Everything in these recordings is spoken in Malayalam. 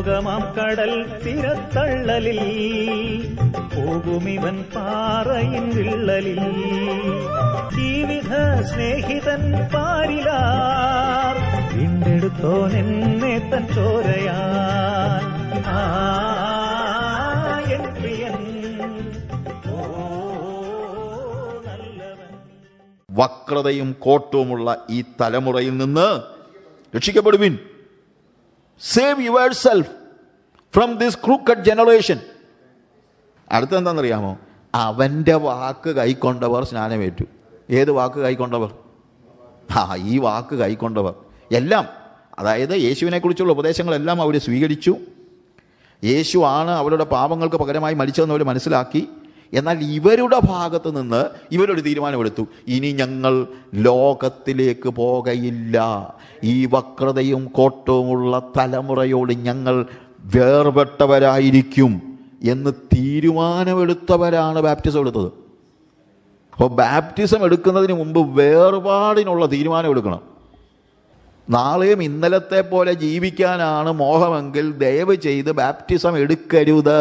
ലോകമാം കടൽ തിരത്തള്ളലിൽ പോകുമിവൻ പാറയിൻ വിള്ളലിൽ. ജീവിത സ്നേഹിതൻ പാരിലാർ വീണ്ടെടുത്തോനെന്നെ തൻ ചോരയാൽ. എൻ പ്രിയൻ വക്രതയും കോട്ടവുമുള്ള ഈ തലമുറയിൽ നിന്ന് രക്ഷിക്കപ്പെടുവിൻ. Save yourself from this crooked generation. അടുത്തെന്താണെന്നറിയാമോ? അവൻ്റെ വാക്ക് കൈക്കൊണ്ടവർ സ്നാനമേറ്റു. ഏത് വാക്ക് കൈക്കൊണ്ടവർ? ഈ വാക്ക് കൈക്കൊണ്ടവർ എല്ലാം, അതായത് യേശുവിനെക്കുറിച്ചുള്ള ഉപദേശങ്ങളെല്ലാം അവർ സ്വീകരിച്ചു. യേശു ആണ് അവരുടെ പാപങ്ങൾക്ക് പകരമായി മരിച്ചതെന്ന് അവർ മനസ്സിലാക്കി. എന്നാൽ ഇവരുടെ ഭാഗത്ത് നിന്ന് ഇവരൊരു തീരുമാനമെടുത്തു, ഇനി ഞങ്ങൾ ലോകത്തിലേക്ക് പോകയില്ല, ഈ വക്രതയും കോട്ടവുമുള്ള തലമുറയോട് ഞങ്ങൾ വേർപെട്ടവരായിരിക്കും എന്ന് തീരുമാനമെടുത്തവരാണ് ബാപ്റ്റിസം എടുത്തത്. അപ്പോൾ ബാപ്റ്റിസം എടുക്കുന്നതിന് മുമ്പ് വേർപാടിനുള്ള തീരുമാനം എടുക്കണം. നാളെയും ഇന്നലത്തെ പോലെ ജീവിക്കാനാണ് മോഹമെങ്കിൽ ദയവ് ചെയ്ത് ബാപ്റ്റിസം എടുക്കരുത്.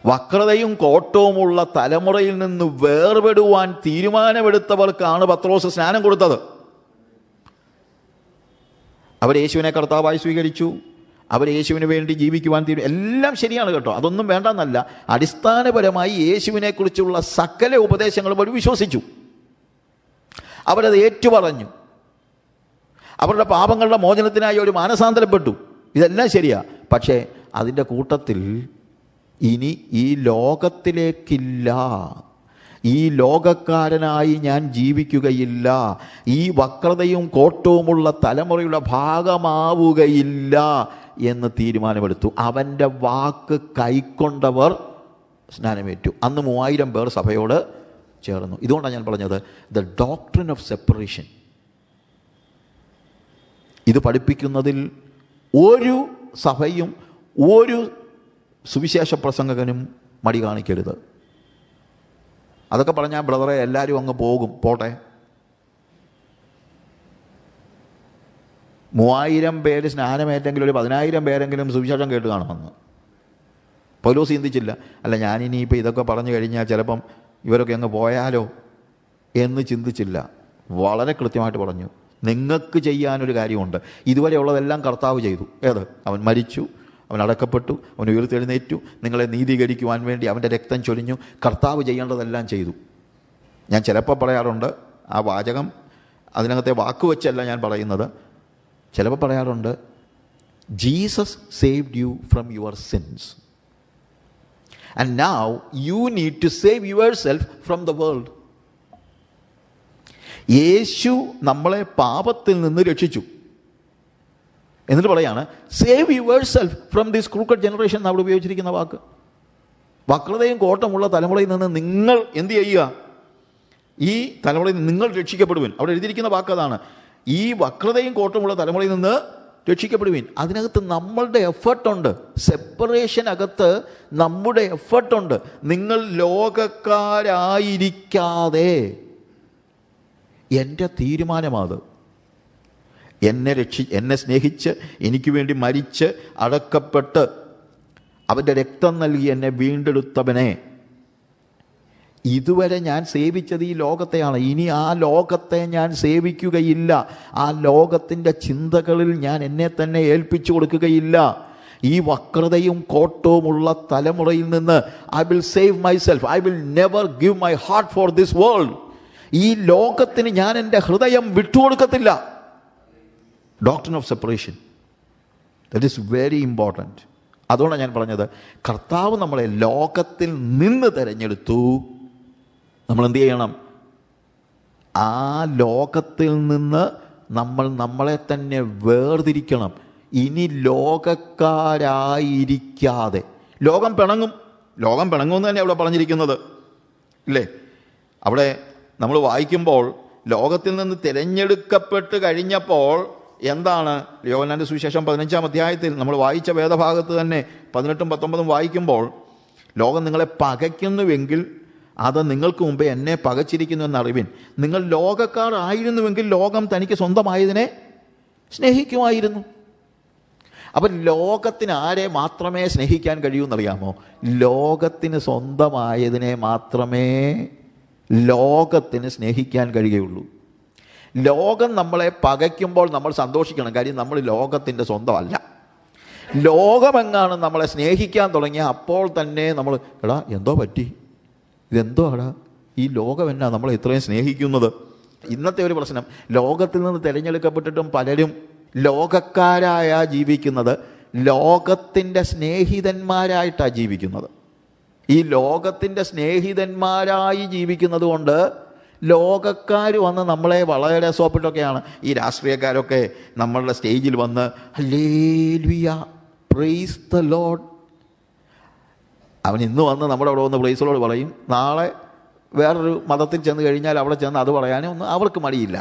വക്രതയും കോട്ടവുമുള്ള തലമുറയിൽ നിന്ന് വേർപെടുവാൻ തീരുമാനമെടുത്തവർക്കാണ് പത്രോസ് സ്നാനം കൊടുത്തത്. അവർ യേശുവിനെ കർത്താവായി സ്വീകരിച്ചു. അവർ യേശുവിന് വേണ്ടി ജീവിക്കുവാൻ എല്ലാം ശരിയാണ് കേട്ടോ, അതൊന്നും വേണ്ടെന്നല്ല. അടിസ്ഥാനപരമായി യേശുവിനെ കുറിച്ചുള്ള സകല ഉപദേശങ്ങളും അവർ വിശ്വസിച്ചു. അവരത് ഏറ്റുപറഞ്ഞു. അവരുടെ പാപങ്ങളുടെ മോചനത്തിനായി ഒരു മാനസാന്തരപ്പെട്ടു. ഇതെല്ലാം ശരിയാ. പക്ഷേ അതിൻ്റെ കൂട്ടത്തിൽ ഇനി ഈ ലോകത്തിലേക്കില്ല, ഈ ലോകക്കാരനായി ഞാൻ ജീവിക്കുകയില്ല, ഈ വക്രതയും കോട്ടവുമുള്ള തലമുറയുടെ ഭാഗമാവുകയില്ല എന്ന് തീരുമാനമെടുത്തു. അവൻ്റെ വാക്ക് കൈക്കൊണ്ടവർ സ്നാനമേറ്റു. അന്ന് 3000 പേർ സഭയോട് ചേർന്നു. ഇതുകൊണ്ടാണ് ഞാൻ പറഞ്ഞത് ദ ഡോക്ട്രിൻ ഓഫ് സെപ്പറേഷൻ. ഇത് പഠിപ്പിക്കുന്നതിൽ ഒരു സഭയും ഒരു സുവിശേഷ പ്രസംഗകനും മടി കാണിക്കരുത്. അതൊക്കെ പറഞ്ഞാൽ ബ്രദറെ എല്ലാവരും അങ്ങ് പോകും, പോട്ടെ. 3000 പേര് സ്നാനമേറ്റെങ്കിലും ഒരു 10,000 പേരെങ്കിലും സുവിശേഷം കേട്ട് കാണുമെന്ന് പൗലോസ് ചിന്തിച്ചില്ല. അല്ല, ഞാനിനിയിപ്പോൾ ഇതൊക്കെ പറഞ്ഞു കഴിഞ്ഞാൽ ചിലപ്പം ഇവരൊക്കെ അങ്ങ് പോയാലോ എന്ന് ചിന്തിച്ചില്ല. വളരെ കൃത്യമായിട്ട് പറഞ്ഞു, നിങ്ങൾക്ക് ചെയ്യാനൊരു കാര്യമുണ്ട്. ഇതുവരെ ഉള്ളതെല്ലാം കർത്താവ് ചെയ്തു. ഏത്? അവൻ മരിച്ചു, അവൻ അടക്കപ്പെട്ടു, അവൻ ഉയർത്തെഴുന്നേറ്റു, നിങ്ങളെ നീതീകരിക്കുവാൻ വേണ്ടി അവൻ്റെ രക്തം ചൊരിഞ്ഞു. കർത്താവ് ചെയ്യേണ്ടതെല്ലാം ചെയ്തു. ഞാൻ ചിലപ്പോൾ പറയാറുണ്ട്, ആ വാചകം അതിനകത്തെ വാക്ക് വെച്ചല്ല ഞാൻ പറയുന്നത്, ചിലപ്പോൾ പറയാറുണ്ട്, Jesus saved you from your since and now you need to save yourself from the world. യേശു നമ്മളെ പാപത്തിൽ നിന്ന് രക്ഷിച്ചു. എന്നിട്ട് പറയാണ് save yourself from this crooked generation എന്ന് അവിടെ ഉപയോഗിച്ചിരിക്കുന്ന വാക്ക്. വക്രതയും കോട്ടമുള്ള തലമുറയിൽ നിന്ന് നിങ്ങൾ എന്ത് ചെയ്യുക? ഈ തലമുറയിൽ നിന്ന് നിങ്ങൾ രക്ഷിക്കപ്പെടുവിൻ. അവിടെ എഴുതിയിരിക്കുന്ന വാക്ക് അതാണ്. ഈ വക്രതയും കോട്ടമുള്ള തലമുറയിൽ നിന്ന് രക്ഷിക്കപ്പെടുവിൻ. അതിനകത്ത് നമ്മളുടെ എഫർട്ടുണ്ട്. സെപ്പറേഷനകത്ത് നമ്മുടെ എഫർട്ടുണ്ട്. നിങ്ങൾ ലോകക്കാരായിരിക്കാതെ, എൻ്റെ തീരുമാനമാത്. എന്നെ സ്നേഹിച്ച് എനിക്ക് വേണ്ടി മരിച്ച് അടക്കപ്പെട്ട് അവൻ്റെ രക്തം നൽകി എന്നെ വീണ്ടെടുത്തവനെ, ഇതുവരെ ഞാൻ സേവിച്ചത് ഈ ലോകത്തെയാണ്. ഇനി ആ ലോകത്തെ ഞാൻ സേവിക്കുകയില്ല. ആ ലോകത്തിൻ്റെ ചിന്തകളിൽ ഞാൻ എന്നെ തന്നെ ഏൽപ്പിച്ചു കൊടുക്കുകയില്ല. ഈ വക്രതയും കോട്ടവുമുള്ള തലമുറയിൽ നിന്ന് I will save myself. I will never give my heart for this world. ഈ ലോകത്തിന് ഞാൻ എൻ്റെ ഹൃദയം വിട്ടുകൊടുക്കത്തില്ല. Doctrine of separation, that is very important. അതുകൊണ്ടാണ് ഞാൻ പറഞ്ഞത്, കർത്താവ് നമ്മളെ ലോകത്തിൽ നിന്ന് തിരഞ്ഞെടുത്തു. നമ്മൾ എന്ത് ചെയ്യണം? ആ ലോകത്തിൽ നിന്ന് നമ്മൾ നമ്മളെ തന്നെ വേർതിരിക്കണം. ഇനി ലോകക്കാരായിരിക്കാതെ. ലോകം പിണങ്ങും എന്ന് തന്നെ അവിടെ പറഞ്ഞിരിക്കുന്നത് ഇല്ലേ? അവിടെ നമ്മൾ വായിക്കുമ്പോൾ ലോകത്തിൽ നിന്ന് തിരഞ്ഞെടുക്കപ്പെട്ട് കഴിഞ്ഞപ്പോൾ എന്താണ്? യോഹന്നാന്റെ സുവിശേഷം 15-ാം അധ്യായത്തിൽ നമ്മൾ വായിച്ച വേദഭാഗത്ത് തന്നെ 18-ഉം 19-ഉം വായിക്കുമ്പോൾ, ലോകം നിങ്ങളെ പകയ്ക്കുന്നുവെങ്കിൽ അത് നിങ്ങൾക്ക് മുമ്പേ എന്നെ പകച്ചിരിക്കുന്നു എന്നറിവിൻ. നിങ്ങൾ ലോകക്കാർ ആയിരുന്നുവെങ്കിൽ ലോകം തനിക്ക് സ്വന്തമായതിനെ സ്നേഹിക്കുമായിരുന്നു. അപ്പം ലോകത്തിന് ആരെ മാത്രമേ സ്നേഹിക്കാൻ കഴിയൂ എന്നറിയാമോ? ലോകത്തിന് സ്വന്തമായതിനെ മാത്രമേ ലോകത്തിന് സ്നേഹിക്കാൻ കഴിയുകയുള്ളൂ. ലോകം നമ്മളെ പകയ്ക്കുമ്പോൾ നമ്മൾ സന്തോഷിക്കണം. കാര്യം നമ്മൾ ലോകത്തിൻ്റെ സ്വന്തമല്ല. ലോകമെങ്ങാനും നമ്മളെ സ്നേഹിക്കാൻ തുടങ്ങിയ അപ്പോൾ തന്നെ നമ്മൾ എടാ എന്തോ പറ്റി, ഇതെന്തോ എടാ ഈ ലോകം എന്നാ നമ്മളെ ഇത്രയും സ്നേഹിക്കുന്നത്. ഇന്നത്തെ ഒരു പ്രശ്നം, ലോകത്തിൽ നിന്ന് തിരഞ്ഞെടുക്കപ്പെട്ടിട്ടും പലരും ലോകക്കാരായ ജീവിക്കുന്നത്, ലോകത്തിൻ്റെ സ്നേഹിതന്മാരായിട്ടാണ് ജീവിക്കുന്നത്. ഈ ലോകത്തിൻ്റെ സ്നേഹിതന്മാരായി ജീവിക്കുന്നത് കൊണ്ട് ലോകക്കാർ വന്ന് നമ്മളെ വളരെ സോപ്പിട്ടൊക്കെയാണ്. ഈ രാഷ്ട്രീയക്കാരൊക്കെ നമ്മളുടെ സ്റ്റേജിൽ വന്ന് ഹല്ലേലൂയ പ്രൈസ് ദ ലോർഡ്, അവൻ ഇന്ന് വന്ന് നമ്മുടെ അവിടെ വന്ന് പ്രൈസ് ദ ലോർഡ് പറയും. നാളെ വേറൊരു മതത്തിൽ ചെന്ന് കഴിഞ്ഞാൽ അവിടെ ചെന്ന് അത് പറയാനും ഒന്നും അവർക്ക് മടിയില്ല.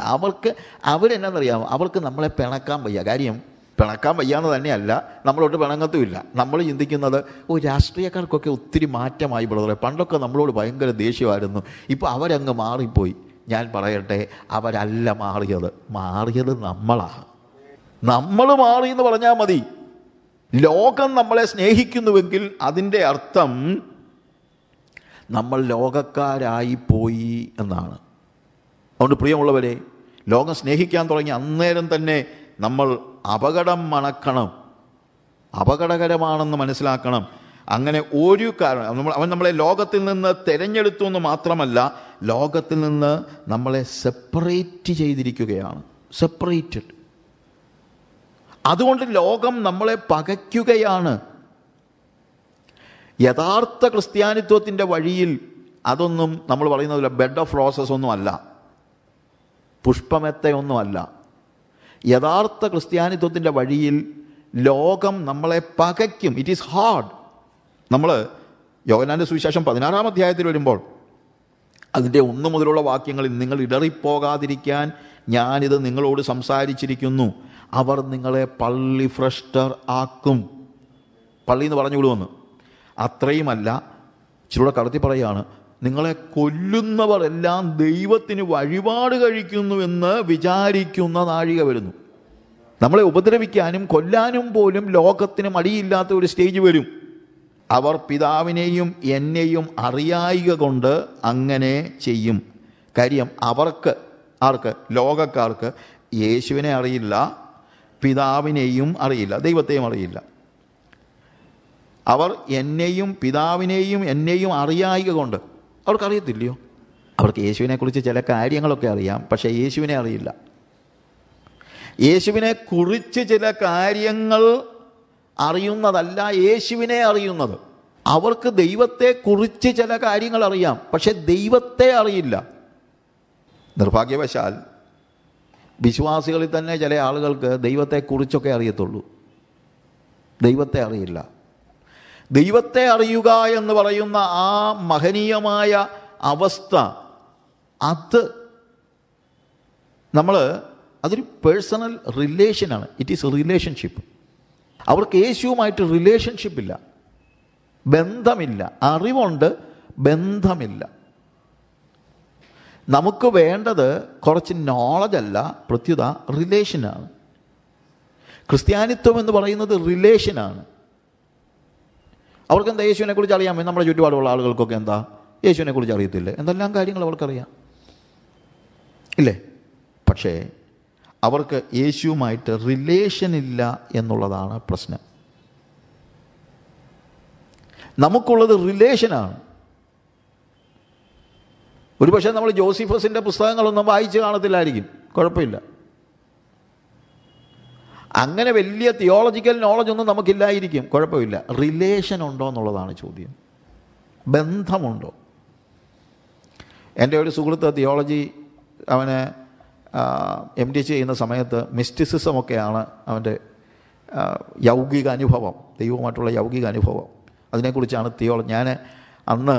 അവരെന്നാണെന്നറിയാമോ, അവർക്ക് നമ്മളെ പിണക്കാൻ വയ്യ. കാര്യം പിണക്കാൻ വയ്യാന്ന് തന്നെയല്ല, നമ്മളോട്ട് പിണങ്ങത്തുമില്ല. നമ്മൾ ചിന്തിക്കുന്നത് രാഷ്ട്രീയക്കാർക്കൊക്കെ ഒത്തിരി മാറ്റമായി ബ്രദറെ, പണ്ടൊക്കെ നമ്മളോട് ഭയങ്കര ദേഷ്യമായിരുന്നു, ഇപ്പോൾ അവരങ്ങ് മാറിപ്പോയി. ഞാൻ പറയട്ടെ, അവരല്ല മാറിയത് നമ്മളാണ്. നമ്മൾ മാറി എന്ന് പറഞ്ഞാൽ മതി. ലോകം നമ്മളെ സ്നേഹിക്കുന്നുവെങ്കിൽ അതിൻ്റെ അർത്ഥം നമ്മൾ ലോകക്കാരായി പോയി എന്നാണ്. അതുകൊണ്ട് പ്രിയമുള്ളവരെ, ലോകം സ്നേഹിക്കാൻ തുടങ്ങി അന്നേരം തന്നെ നമ്മൾ അപകടം മണക്കണം, അപകടകരമാണെന്ന് മനസ്സിലാക്കണം. അങ്ങനെ ഒരു കാരണം അവൻ നമ്മളെ ലോകത്തിൽ നിന്ന് തിരഞ്ഞെടുത്തു എന്ന് മാത്രമല്ല, ലോകത്തിൽ നിന്ന് നമ്മളെ സെപ്പറേറ്റ് ചെയ്തിരിക്കുകയാണ്. സെപ്പറേറ്റഡ്. അതുകൊണ്ട് ലോകം നമ്മളെ പകയ്ക്കുകയാണ്. യഥാർത്ഥ ക്രിസ്ത്യാനിത്വത്തിൻ്റെ വഴിയിൽ അതൊന്നും നമ്മൾ പറയുന്നതില്ല, ബെഡ് ഓഫ് റോസസ് ഒന്നുമല്ല, പുഷ്പമെത്തയൊന്നുമല്ല. യഥാർത്ഥ ക്രിസ്ത്യാനിത്വത്തിൻ്റെ വഴിയിൽ ലോകം നമ്മളെ പകയ്ക്കും. It is hard. നമ്മൾ യോഹന്നാന്റെ സുവിശേഷം 16-ാം അധ്യായത്തിൽ വരുമ്പോൾ അതിൻ്റെ 1 മുതലുള്ള വാക്യങ്ങളിൽ, നിങ്ങൾ ഇടറിപ്പോകാതിരിക്കാൻ ഞാനിത് നിങ്ങളോട് സംസാരിച്ചിരിക്കുന്നു, അവർ നിങ്ങളെ പള്ളി ഭ്രഷ്ടർ ആക്കും. പള്ളി എന്ന് പറഞ്ഞു വിടുമെന്ന്. അത്രയുമല്ല, ഇച്ചിരൂടെ കടത്തി പറയുകയാണ്, നിങ്ങളെ കൊല്ലുന്നവർ എല്ലാം ദൈവത്തിന് വഴിപാട് കഴിക്കുന്നുവെന്ന് വിചാരിക്കുന്ന നാഴിക വരുന്നു. നമ്മളെ ഉപദ്രവിക്കാനും കൊല്ലാനും പോലും ലോകത്തിന് മടിയില്ലാത്ത ഒരു സ്റ്റേജ് വരും. അവർ പിതാവിനെയും എന്നെയും അറിയായിക കൊണ്ട് അങ്ങനെ ചെയ്യും. കാര്യം ആർക്ക്? ലോകക്കാർക്ക് യേശുവിനെ അറിയില്ല, പിതാവിനെയും അറിയില്ല, ദൈവത്തെയും അറിയില്ല. അവർ എന്നെയും അറിയായിക കൊണ്ട്, അവർക്കറിയത്തില്ലയോ? അവർക്ക് യേശുവിനെക്കുറിച്ച് ചില കാര്യങ്ങളൊക്കെ അറിയാം, പക്ഷേ യേശുവിനെ അറിയില്ല. യേശുവിനെ കുറിച്ച് ചില കാര്യങ്ങൾ അറിയുന്നതല്ല യേശുവിനെ അറിയുന്നത്. അവർക്ക് ദൈവത്തെ കുറിച്ച് ചില കാര്യങ്ങൾ അറിയാം, പക്ഷെ ദൈവത്തെ അറിയില്ല. നിർഭാഗ്യവശാൽ വിശ്വാസികളിൽ തന്നെ ചില ആളുകൾക്ക് ദൈവത്തെക്കുറിച്ചൊക്കെ അറിയത്തുള്ളൂ, ദൈവത്തെ അറിയില്ല. ദൈവത്തെ അറിയുക എന്ന് പറയുന്ന ആ മഹനീയമായ അവസ്ഥ, അതൊരു പേഴ്സണൽ റിലേഷനാണ്. It is a relationship. അവർക്ക് യേശുവുമായിട്ട് റിലേഷൻഷിപ്പില്ല, ബന്ധമില്ല. അറിവുണ്ട്, ബന്ധമില്ല. നമുക്ക് വേണ്ടത് കുറച്ച് നോളജല്ല, പ്രത്യുത റിലേഷനാണ്. ക്രിസ്ത്യാനിത്വം എന്ന് പറയുന്നത് റിലേഷനാണ്. അവർക്കെന്താ യേശുവിനെ കുറിച്ച് അറിയാമോ? നമ്മുടെ ചുറ്റുപാടുള്ള ആളുകൾക്കൊക്കെ എന്താ യേശുവിനെ കുറിച്ച് അറിയത്തില്ലേ? എന്തെല്ലാം കാര്യങ്ങൾ അവർക്കറിയാം, ഇല്ലേ? പക്ഷേ അവർക്ക് യേശുവുമായിട്ട് റിലേഷൻ ഇല്ല എന്നുള്ളതാണ് പ്രശ്നം. നമുക്കുള്ളത് റിലേഷനാണ്. ഒരുപക്ഷെ നമ്മൾ ജോസിഫസിൻ്റെ പുസ്തകങ്ങളൊന്നും വായിച്ച് കാണത്തില്ലായിരിക്കും, കുഴപ്പമില്ല. അങ്ങനെ വലിയ തിയോളജിക്കൽ നോളജൊന്നും നമുക്കില്ലായിരിക്കും, കുഴപ്പമില്ല. റിലേഷൻ ഉണ്ടോ എന്നുള്ളതാണ് ചോദ്യം. ബന്ധമുണ്ടോ? എൻ്റെ ഒരു സുഹൃത്ത് തിയോളജി, അവന് MD ചെയ്യുന്ന സമയത്ത് മിസ്റ്റിസിസമൊക്കെയാണ് അവൻ്റെ യൗകിക അനുഭവം, ദൈവവുമായിട്ടുള്ള യൗകിക അനുഭവം. അതിനെക്കുറിച്ചാണ് തിയോളജി. ഞാൻ അന്ന്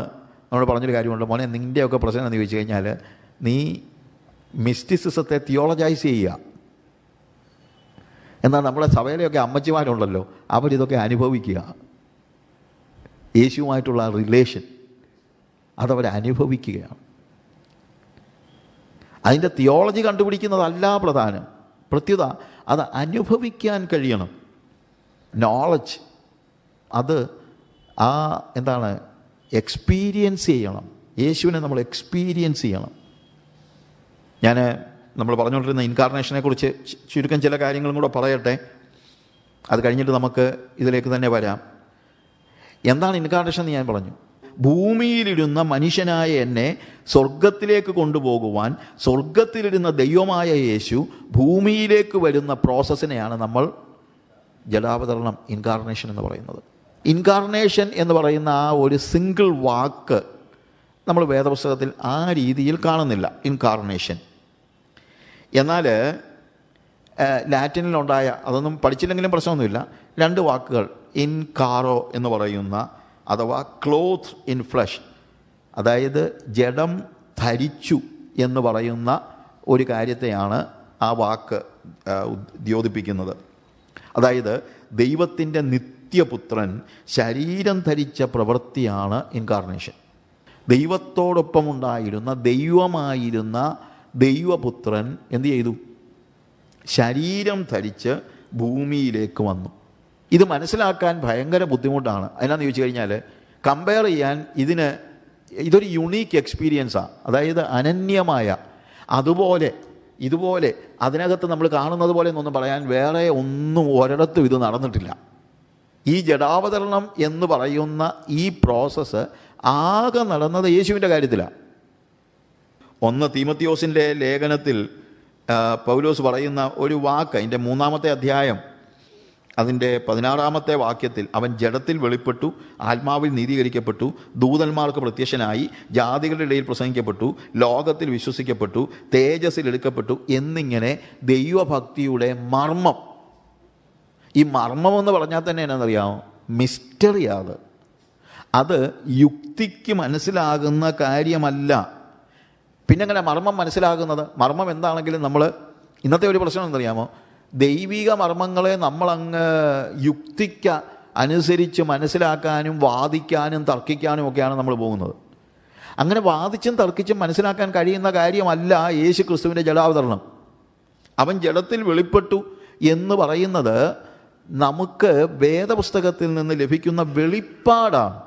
നമ്മൾ പറഞ്ഞൊരു കാര്യമുണ്ട്, മോനെ നിൻ്റെയൊക്കെ പ്രശ്നം എന്ന് ചോദിച്ചു കഴിഞ്ഞാൽ നീ മിസ്റ്റിസിസത്തെ തിയോളജൈസ് ചെയ്യുക. എന്നാൽ നമ്മുടെ സഭയിലെയൊക്കെ അമ്മച്ചിമാരുണ്ടല്ലോ, അവരിതൊക്കെ അനുഭവിക്കുക. യേശുവുമായിട്ടുള്ള റിലേഷൻ അതവർ അനുഭവിക്കുകയാണ്. അതിൻ്റെ തിയോളജി കണ്ടുപിടിക്കുന്നതല്ല പ്രധാനം, പ്രത്യുത അത് അനുഭവിക്കാൻ കഴിയണം. നോളജ് അത് എന്താണ്, എക്സ്പീരിയൻസ് ചെയ്യണം. യേശുവിനെ നമ്മൾ എക്സ്പീരിയൻസ് ചെയ്യണം. നമ്മൾ പറഞ്ഞുകൊണ്ടിരുന്ന ഇൻകാർണേഷനെ കുറിച്ച് ചുരുക്കം ചില കാര്യങ്ങളും കൂടെ പറയട്ടെ. അത് കഴിഞ്ഞിട്ട് നമുക്ക് ഇതിലേക്ക് തന്നെ വരാം. എന്താണ് ഇൻകാർണേഷൻ എന്ന് ഞാൻ പറഞ്ഞു. ഭൂമിയിലിരുന്ന മനുഷ്യനായ എന്നെ സ്വർഗത്തിലേക്ക് കൊണ്ടുപോകുവാൻ സ്വർഗത്തിലിരുന്ന ദൈവമായ യേശു ഭൂമിയിലേക്ക് വരുന്ന പ്രോസസ്സിനെയാണ് നമ്മൾ ജഡാവതരണം, ഇൻകാർണേഷൻ എന്ന് പറയുന്നത്. ഇൻകാർണേഷൻ എന്ന് പറയുന്ന ആ ഒരു സിംഗിൾ വാക്ക് നമ്മൾ വേദപുസ്തകത്തിൽ ആ രീതിയിൽ കാണുന്നില്ല, ഇൻകാർണേഷൻ. എന്നാൽ ലാറ്റിനിലുണ്ടായ, അതൊന്നും പഠിച്ചില്ലെങ്കിലും പ്രശ്നമൊന്നുമില്ല, 2 വാക്കുകൾ, ഇൻകാറോ എന്ന് പറയുന്ന അഥവാ ക്ലോത്ത് ഇൻ ഫ്ലഷ്, അതായത് ജഡം ധരിച്ചു എന്ന് പറയുന്ന ഒരു കാര്യത്തെയാണ് ആ വാക്ക് ദ്യോതിപ്പിക്കുന്നത്. അതായത് ദൈവത്തിൻ്റെ നിത്യപുത്രൻ ശരീരം ധരിച്ച പ്രവൃത്തിയാണ് ഇൻകാർണേഷൻ. ദൈവത്തോടൊപ്പം ഉണ്ടായിരുന്ന, ദൈവമായിരുന്ന ദൈവപുത്രൻ എന്തു ചെയ്തു? ശരീരം ധരിച്ച് ഭൂമിയിലേക്ക് വന്നു. ഇത് മനസ്സിലാക്കാൻ ഭയങ്കര ബുദ്ധിമുട്ടാണ്. അതിനാന്ന് ചോദിച്ചു കഴിഞ്ഞാൽ, കമ്പയർ ചെയ്യാൻ ഇതൊരു യുണീക്ക് എക്സ്പീരിയൻസാണ്. അതായത് അനന്യമായ, ഇതുപോലെ അതിനകത്ത് നമ്മൾ കാണുന്നത് പോലെ എന്നൊന്നും പറയാൻ വേറെ ഒന്നും ഒരിടത്തും ഇത് നടന്നിട്ടില്ല. ഈ ജഡാവതരണം എന്ന് പറയുന്ന ഈ പ്രോസസ്സ് ആകെ നടന്നത് യേശുവിൻ്റെ കാര്യത്തിലാണ്. 1 തീമോത്തിയോസിൻ്റെ ലേഖനത്തിൽ പൗലോസ് പറയുന്ന ഒരു വാക്ക്, അതിൻ്റെ 3-ാമത്തെ അധ്യായം അതിൻ്റെ 16-ാമത്തെ വാക്യത്തിൽ, അവൻ ജഡത്തിൽ വെളിപ്പെട്ടു, ആത്മാവിൽ നീതീകരിക്കപ്പെട്ടു, ദൂതന്മാർക്ക് പ്രത്യക്ഷനായി, ജാതികളുടെ ഇടയിൽ പ്രസംഗിക്കപ്പെട്ടു, ലോകത്തിൽ വിശ്വസിക്കപ്പെട്ടു, തേജസ്സിൽ എടുക്കപ്പെട്ടു എന്നിങ്ങനെ ദൈവഭക്തിയുടെ മർമ്മം. ഈ മർമ്മം എന്ന് പറഞ്ഞാൽ തന്നെ എന്നാണെന്നറിയാമോ? മിസ്റ്ററിയാണ്. അത് യുക്തിക്ക് മനസ്സിലാകുന്ന കാര്യമല്ല. പിന്നെങ്ങനെ മർമ്മം മനസ്സിലാകുന്നത്? മർമ്മം എന്താണെങ്കിലും നമ്മൾ ഇന്നത്തെ ഒരു പ്രശ്നം എന്തറിയാമോ? ദൈവിക മർമ്മങ്ങളെ നമ്മളങ്ങ് യുക്തിക്ക് അനുസരിച്ച് മനസ്സിലാക്കാനും വാദിക്കാനും തർക്കിക്കാനും ഒക്കെയാണ് നമ്മൾ പോകുന്നത്. അങ്ങനെ വാദിച്ചും തർക്കിച്ചും മനസ്സിലാക്കാൻ കഴിയുന്ന കാര്യമല്ല യേശു ക്രിസ്തുവിൻ്റെ ജഡാവതരണം. അവൻ ജഡത്തിൽ വെളിപ്പെട്ടു എന്ന് പറയുന്നത് നമുക്ക് വേദപുസ്തകത്തിൽ നിന്ന് ലഭിക്കുന്ന വെളിപ്പാടാണ്.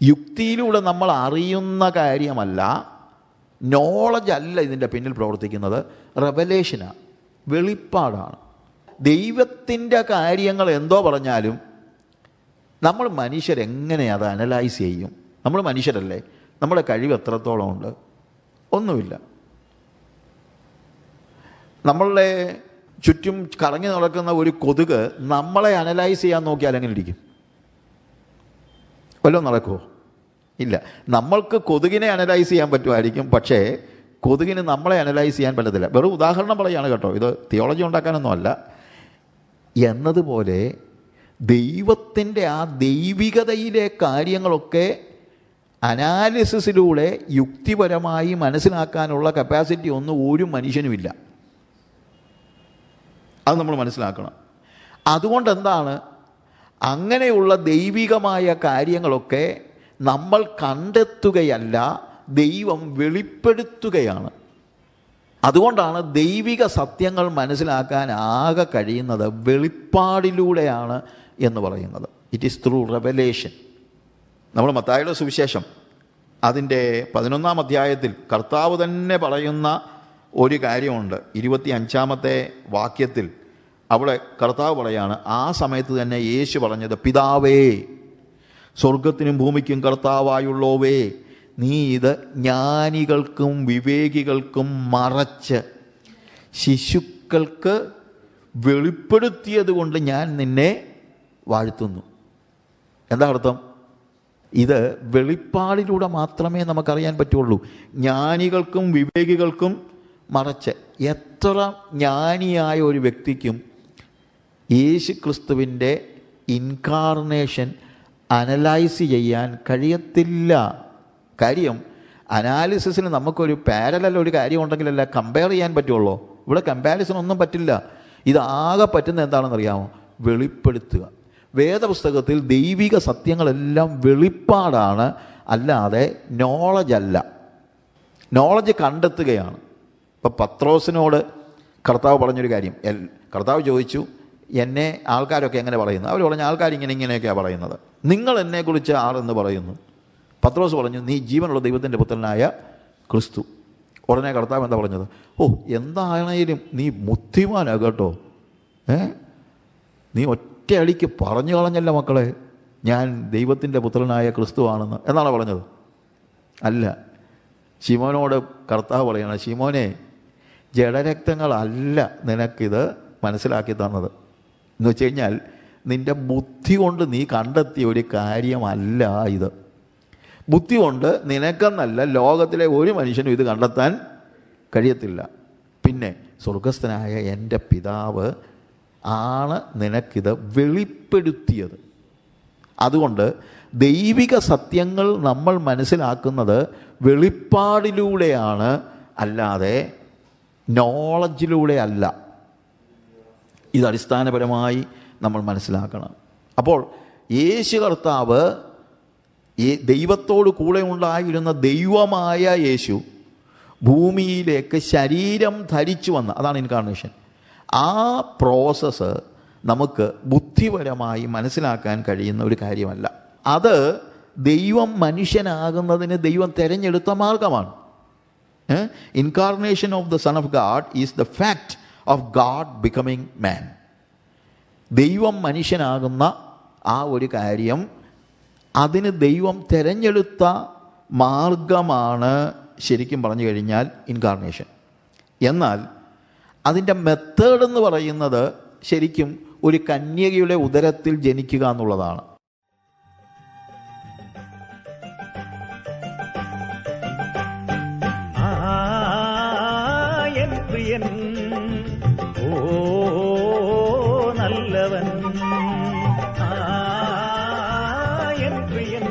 യുക്തിയിലൂടെ നമ്മൾ അറിയുന്ന കാര്യമല്ല, നോളജ് അല്ല ഇതിൻ്റെ പിന്നിൽ പ്രവർത്തിക്കുന്നത്, റെവലേഷനാണ്, വെളിപ്പാടാണ്. ദൈവത്തിൻ്റെ കാര്യങ്ങൾ എന്തോ പറഞ്ഞാലും നമ്മൾ മനുഷ്യരെങ്ങനെ അത് അനലൈസ് ചെയ്യും? നമ്മൾ മനുഷ്യരല്ലേ, നമ്മുടെ കഴിവ് എത്രത്തോളം ഉണ്ട്? ഒന്നുമില്ല. നമ്മളുടെ ചുറ്റും കറങ്ങി നടക്കുന്ന ഒരു കൊതുക് നമ്മളെ അനലൈസ് ചെയ്യാൻ നോക്കിയാൽ എങ്ങനെ ഇരിക്കും? വല്ലതും നടക്കുമോ? ഇല്ല. നമ്മൾക്ക് കൊതുകിനെ അനലൈസ് ചെയ്യാൻ പറ്റുമായിരിക്കും, പക്ഷേ കൊതുകിന് നമ്മളെ അനലൈസ് ചെയ്യാൻ പറ്റത്തില്ല. വെറും ഉദാഹരണം പറയുകയാണ് കേട്ടോ, ഇത് തിയോളജി ഉണ്ടാക്കാനൊന്നും അല്ല. എന്നതുപോലെ ദൈവത്തിൻ്റെ ആ ദൈവികതയിലെ കാര്യങ്ങളൊക്കെ അനാലിസിസിലൂടെ യുക്തിപരമായി മനസ്സിലാക്കാനുള്ള കപ്പാസിറ്റി ഒന്നും ഒരു മനുഷ്യനുമില്ല. അത് നമ്മൾ മനസ്സിലാക്കണം. അതുകൊണ്ട് എന്താണ്, അങ്ങനെയുള്ള ദൈവികമായ കാര്യങ്ങളൊക്കെ നമ്മൾ കണ്ടെത്തുകയല്ല, ദൈവം വെളിപ്പെടുത്തുകയാണ്. അതുകൊണ്ടാണ് ദൈവിക സത്യങ്ങൾ മനസ്സിലാക്കാൻ ആകെ കഴിയുന്നത് വെളിപ്പാടിലൂടെയാണ് എന്ന് പറയുന്നത്. It is through revelation. നമ്മൾ മത്തായിയുടെ സുവിശേഷം അതിൻ്റെ 11-ാം അധ്യായത്തിൽ കർത്താവ് തന്നെ പറയുന്ന ഒരു കാര്യമുണ്ട്. 25-ാമത്തെ വാക്യത്തിൽ അവിടെ കർത്താവ് പറയാണ്, ആ സമയത്ത് തന്നെ യേശു പറഞ്ഞത്, പിതാവേ, സ്വർഗത്തിനും ഭൂമിക്കും കർത്താവായുള്ളോവേ, നീ ഇത് ജ്ഞാനികൾക്കും വിവേകികൾക്കും മറച്ച് ശിശുക്കൾക്ക് വെളിപ്പെടുത്തിയത് കൊണ്ട് ഞാൻ നിന്നെ വാഴ്ത്തുന്നു. എന്താ അർത്ഥം? ഇത് വെളിപ്പാടിലൂടെ മാത്രമേ നമുക്കറിയാൻ പറ്റുള്ളൂ. ജ്ഞാനികൾക്കും വിവേകികൾക്കും മറച്ച്. എത്ര ജ്ഞാനിയായ ഒരു വ്യക്തിക്കും യേശു ക്രിസ്തുവിൻ്റെ ഇൻകാർണേഷൻ അനലൈസ് ചെയ്യാൻ കഴിയത്തില്ല. കാര്യം, അനാലിസിസിന് നമുക്കൊരു പാരലൽ ഒരു കാര്യം ഉണ്ടെങ്കിലല്ല കമ്പയർ ചെയ്യാൻ പറ്റുള്ളൂ. ഇവിടെ കമ്പാരിസൺ ഒന്നും പറ്റില്ല. ഇതാകെ പറ്റുന്ന എന്താണെന്നറിയാമോ? വെളിപ്പെടുത്തുക. വേദപുസ്തകത്തിൽ ദൈവിക സത്യങ്ങളെല്ലാം വെളിപ്പാടാണ്, അല്ലാതെ നോളജ് അല്ല. നോളജ് കണ്ടെത്തുകയാണ്. ഇപ്പം പത്രോസിനോട് കർത്താവ് പറഞ്ഞൊരു കാര്യം, കർത്താവ് ചോദിച്ചു, എന്നെ ആൾക്കാരൊക്കെ എങ്ങനെ പറയുന്നു? അവർ പറഞ്ഞു, ആൾക്കാർ ഇങ്ങനെയൊക്കെയാണ് പറയുന്നത്. നിങ്ങൾ എന്നെക്കുറിച്ച് ആരെന്ന് പറയുന്നു? പത്രോസ് പറഞ്ഞു, നീ ജീവനുള്ള ദൈവത്തിൻ്റെ പുത്രനായ ക്രിസ്തു. ഉടനെ കർത്താവ് എന്താ പറഞ്ഞത്? ഓ, എന്തായാലും നീ ബുദ്ധിമാനാ കേട്ടോ. നീ ഒറ്റയടിക്ക് പറഞ്ഞു കളഞ്ഞല്ല മക്കളെ, ഞാൻ ദൈവത്തിൻ്റെ പുത്രനായ ക്രിസ്തു ആണെന്ന് എന്നാണ് പറഞ്ഞത്. അല്ല, ശിമോനോട് കർത്താവ് പറയണം, ശിമോനെ, ജഡരക്തങ്ങളല്ല നിനക്കിത് മനസ്സിലാക്കി തന്നത്. എന്ന് വെച്ച് കഴിഞ്ഞാൽ നിൻ്റെ ബുദ്ധി കൊണ്ട് നീ കണ്ടെത്തിയ ഒരു കാര്യമല്ല ഇത്. ബുദ്ധി കൊണ്ട് നിനക്കെന്നല്ല ലോകത്തിലെ ഒരു മനുഷ്യനും ഇത് കണ്ടെത്താൻ കഴിയത്തില്ല. പിന്നെ സ്വർഗസ്ഥനായ എൻ്റെ പിതാവ് ആണ് നിനക്കിത് വെളിപ്പെടുത്തിയത്. അതുകൊണ്ട് ദൈവിക സത്യങ്ങൾ നമ്മൾ മനസ്സിലാക്കുന്നത് വെളിപ്പാടിലൂടെയാണ്, അല്ലാതെ നോളജിലൂടെ അല്ല. ഇത് അടിസ്ഥാനപരമായി നമ്മൾ മനസ്സിലാക്കണം. അപ്പോൾ യേശു കർത്താവ്, ഈ ദൈവത്തോട് കൂടെ ഉണ്ടായിരുന്ന ദൈവമായ യേശു ഭൂമിയിലേക്ക് ശരീരം ധരിച്ചു വന്ന, അതാണ് ഇൻകാർണേഷൻ. ആ പ്രോസസ്സ് നമുക്ക് ബുദ്ധിപരമായി മനസ്സിലാക്കാൻ കഴിയുന്ന ഒരു കാര്യമല്ല. അത് ദൈവം മനുഷ്യനാകുന്നതിന് ദൈവം തിരഞ്ഞെടുത്ത മാർഗമാണ്. Incarnation of the son of God is the fact of God becoming man. ദൈവം മനുഷ്യനാകുന്ന ആ ഒരു കാര്യം, അതിന് ദൈവം തിരഞ്ഞെടുത്ത മാർഗമാണ് ശരിക്കും പറഞ്ഞു കഴിഞ്ഞാൽ ഇൻകാർണേഷൻ. എന്നാൽ അതിൻ്റെ മെത്തേഡ് എന്ന് പറയുന്നത് ശരിക്കും ഒരു കന്യകയുടെ ഉദരത്തിൽ ജനിക്കുക എന്നുള്ളതാണ്. പ്രിയൻ ഓ നല്ലവൻ, എൻ പ്രിയൻ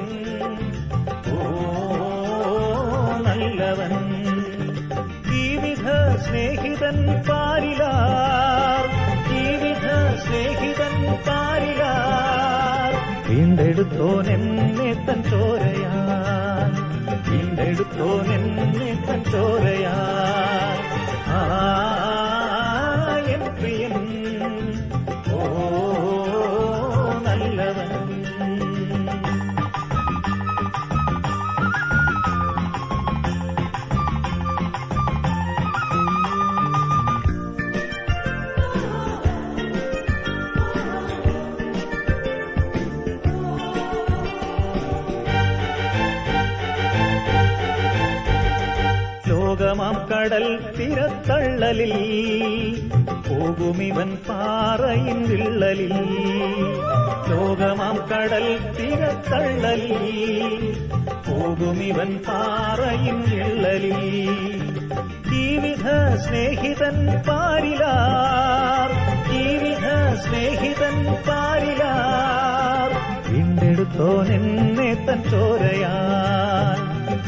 ഓ നല്ലവൻ, ജീവിത സ്നേഹിതൻ പാരിലാർ, ജീവിത സ്നേഹിതൻ പാരിലാർ, വീണ്ടെടുത്തോൻ എന്നെ തൻ ചോരയാൽ, വീണ്ടെടുത്തോൻ എന്നെ തൻ ചോരയാൽ, എൻ പ്രിയൻ ഓ നല്ലവൻ. ലോകമാം കടൽ തിരത്തള്ളലിൽ പോകുമിവൻ പാറയിൻ വിള്ളലിൽ, ലോകമാം കടൽ തിരത്തള്ളലിൽ പോകുമിവൻ പാറയിൻ വിള്ളലിൽ, ജീവിത സ്നേഹിതൻ പാരിലാർ, ജീവിത സ്നേഹിതൻ പാരിലാർ, വീണ്ടെടുത്തോൻ എന്നെ തൻ ചോരയാൽ,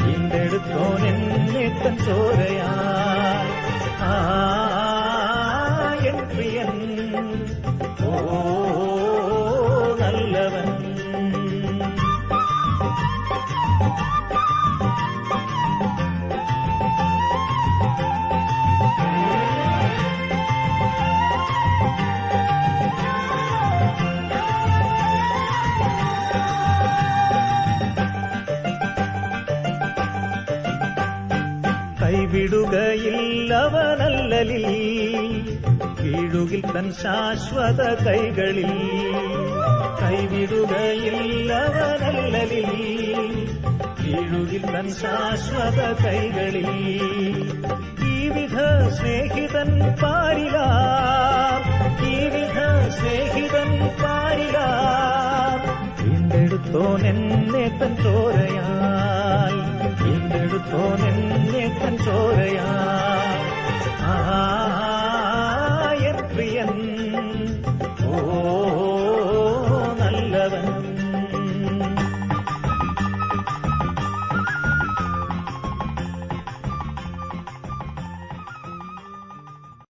വീണ്ടെടുത്തോൻ എന്നെ തൻ ചോരയാൽ, എൻ പ്രിയൻ ഓ നല്ലവൻ. കൈവിടുകയില്ലവനല്ലലിൽ, വീഴുകിൽ തൻ ശാശ്വത കൈകളിൽ, കൈവിടുകയില്ലവനല്ലലിൽ, വീഴുകിൽ തൻ ശാശ്വത കൈകളിൽ, ജീവിത സ്നേഹിതൻ പാരിലാർ, ജീവിത സ്നേഹിതൻ പാരിലാർ, വീണ്ടെടുത്തോൻ എന്നെ തൻ ചോരയാൽ, വീണ്ടെടുത്തോൻ എന്നെ തൻ ചോരയാൽ,